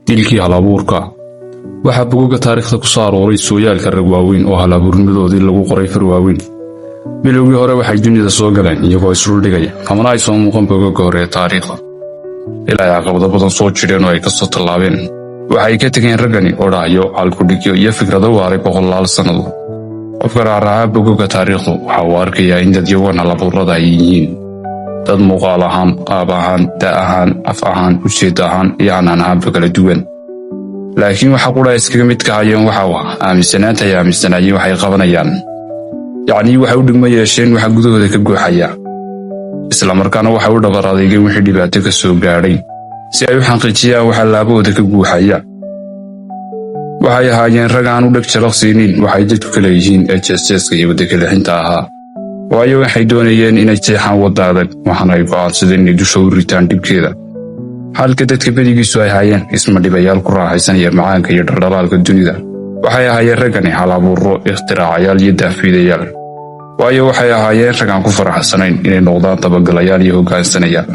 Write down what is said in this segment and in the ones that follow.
dilkii halabuurka. Waxaa buugga taariikhda ku soo arooray sooyaalka rag waaweyn oo halabuurnimadoodii lagu qoray far waaweyn. bilowgii hore waxay dunida soo galeen iyagoo isruldhigaya, kamana ay soo muuqan buugga hore ee taariikhda. ilaa ay caqabado badan soo jireen oo ay ka soo tallaabeen. waxay ka tegeen raggani odhaahyo, halkudhigyo iyo fikrado waaray boqolaal sannadood. qofka raacraaca buugga taariikhdu waxa uu arkayaa in dad yawan halabuurada ay yihiin dad muuqaal ahaan, qaab ahaan, da' ahaan, af ahaan, ujeed ahaan iyo hanaan ahaanba kala duwan. laakiin waxa qudha iskaga mid ka hayeen waxa uu aaminsanaanta ay aaminsanaayeen waxay qabanayaan. yacnii waxay u dhigma yeesheen waxa gudahooda ka guuxaya. isla markaana waxay u dhabar adeegeen wixii dhibaato ka soo gaadhay si ay u xaqiijiyaan waxa laabahooda ka guuxaya. waxay ahaayeen rag aan u dheg jalaqsiinin waxay dadku kala yihiin ee jeesjeeska iyo waddakalixinta ahaa. waayo waxay doonayeen inay jeexaan wadda adag, waxaana ay go'aansadeen inay dusha u ritaan dhibkeeda. halka dadka badigiisu ay ahaayeen ismadhibayaal ku raaxaysanaya macaanka iyo dhaldhalaalka dunida. waxay ahaayeen raggani halabuuro, ikhtiraacyaal iyo daafiidayaal. waayo waxay ahaayeen rag aan ku faraxsanayn inay noqdaan dabagalayaal iyo hoggaansanayaan.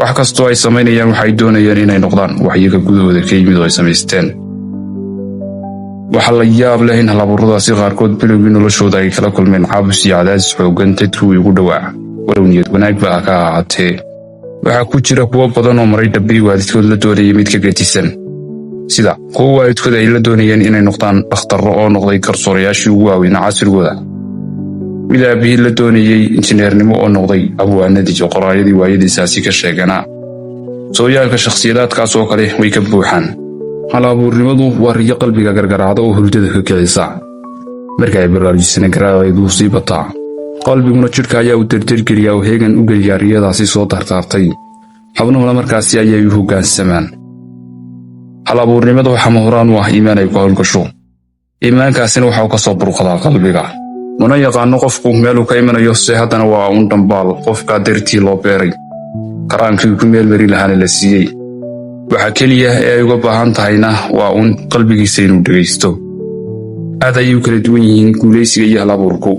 wax kastoo ay samaynayaan waxay doonayeen inay noqdaan waxyaga gudahooda ka yimid oo ay samaysteen. waxaa la yaab leh in halabuuradaasi qaarkood bilowgii noloshooda ay kala kulmeen caabus iyo cadaadis xooggan dadkuwii ugu dhowaa, walow niyad wanaag ba ka ahaatee. waxaa ku jira kuwo badan oo maray dhabbihii waalidkood la doonayay mid ka gedisan, sida kuwo waalidkood ay la doonayeen inay noqdaan dhakhtarro oo noqday garsoorayaashii ugu waaweynaa casrigooda, mid aabihii la doonayey injineernimo oo noqday abwaanadii iyo qoraayadii waayadiisaasi ka sheeganaa. sooyaalka shakhsiyadaadkaas oo kale way ka buuxaan. halabuurnimadu waa riyo qalbiga gargaraacda oo hurdada ka kicisa. marka ay baraarujisana garaaceedu sii bataa, qalbiguna jidhka ayaa u dardargeliyaa oo heegan u geliyaa riyadaasi soo tartaartay. xubnuhuna markaasi ayay u hoggaansamaan. halabuurnimada waxaa mahuraan u ah iimaan ay ku howlgasho. iimaankaasina waxau ka soo burqadaa qalbiga. mana yaqaano qofku meeluu ka imanayo, se haddana waa un dhambaal qofkaa dartii loo beeray, qaraankii ku meel mari lahaana la siiyey. waxa keliya ee ay uga baahan tahayna waa uun qalbigiisa inuu dhegaysto. aad ayay u kala duwan yihiin guulaysiga iyo halabuurku.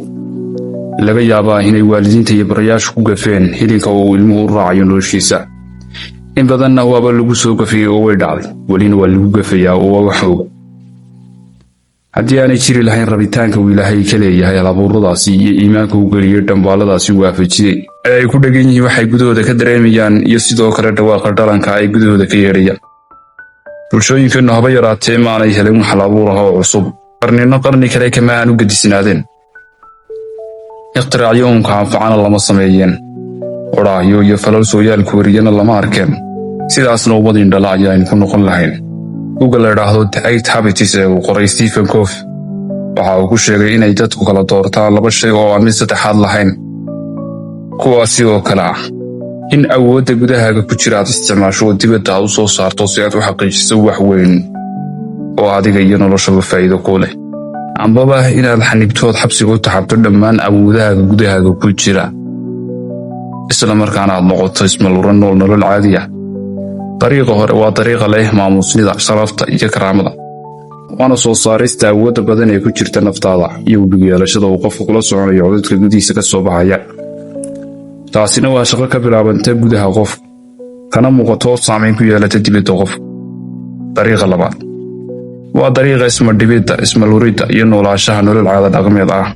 laga yaabaa inay waalidiinta iyo barayaashu ku gafeen hilinka uu ilmuhu u raacayo noloshiisa. in badanna waaba lagu soo gafayey oo way dhacday, welina waa lagu gafayaa oo waa wax og. haddii aanay jiri lahayn rabitaanka uu ilaahay ka leeyahay halabuuradaasi iyo iimaanka uu geliyey dhambaaladaasi waafajiyey ee ay ku dhegan yihiin waxay gudahooda ka dareemayaan iyo sidoo kale dhawaaqa dhalanka ay gudahooda ka yeedhayaan. bulshooyinkeennu haba yaraatee maanay helin halabuur ah oo cusub, qarnino qarni kale kama aan u gedisnaadeen. ikhtiraacyo uunka anfacana lama sameeyeen, odhaahyo iyo falal sooyaalku wariyana lama arkeen. sidaasna ummad indhala ayaaynu ku noqon lahayn. buugga la idhaahdo The 8 Habits ee uu qoray Stephen Covey waxa uu ku sheegay inay dadku kala doortaan 2 shay oo aan mid saddexaad lahayn. kuwaasi oo kale ah in awoodda gudahaaga ku jira aad isticmaasho oo dibadda aad u soo saarto si aad u xaqiijiso wax weyn oo adiga iyo noloshaba faa'iido ku leh, ambaba inaad xanibtood xabsiga u taxabto dhammaan awoodahaaga gudahaaga ku jira, isla markaana aad noqoto ismaluran nolol caadi ah. dariiqa hore waa dariiqa leh maamuusnida, sharafta iyo karaamada, waana soo saarista awoodda badan ee ku jirta naftaada iyo u dhig yeelashada uu qofku kula soconayo codadka gudihiisa ka soo baxaya. taasina waa shaqo ka bilaabanta gudaha qofka, kana muuqato saamayn ku yeelata dibadda qofka. dariiqa labaad waa dariiqa ismadhibidda, ismaluridda iyo noolaanshaha nolol caada dhaqameed ah.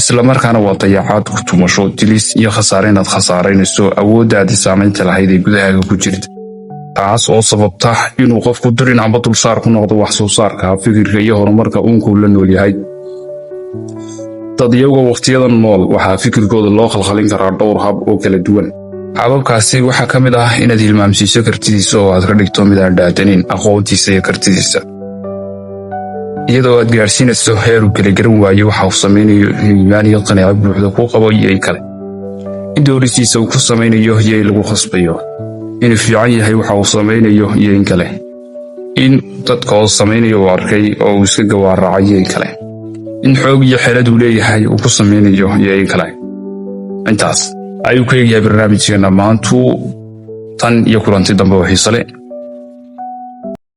isla markaana waa dayacaad, ku tumasho, dilis iyo khasaare inaad khasaaraynayso awooddaadii saamaynta lahayd ee gudahaaga ku jirta. taas oo sababta inuu qofku dirin amba dulsaar ku noqdo wax soo saarka, fikirka iyo horumarka uunkuu la nool yahay. dad iyagoo wakhtiyadan nool waxaa fikirkooda loo khalkhalin karaa dhowr hab oo kala duwan. hababkaasi waxaa ka mid ah inaad hilmaamsiiso kartidiisa oo aad ka dhigto mid aan dhaadanin aqoontiisa iyo kartidiisa, iyadoo aad gaadhsiinayso heer uu kala garan waayo waxa uu samaynayo inuu iimaan iyo qanaaco buuxda ku qabo iyo in kale, in doorisiisa uu ku samaynayo iyo in lagu khasbayo, inuu fiican yahay waxa uu samaynayo iyo in kale, in dadka oo samaynayo uu arkay oo uu iska gawaaraacay iyo in kale, in xoog iyo xeelad uu leeyahay uu ku samaynayo iyo in kale. intaas ayuu ku eegyahay barnaamijkeena maantu. tan iyo kulanti dambe oo xiiso leh.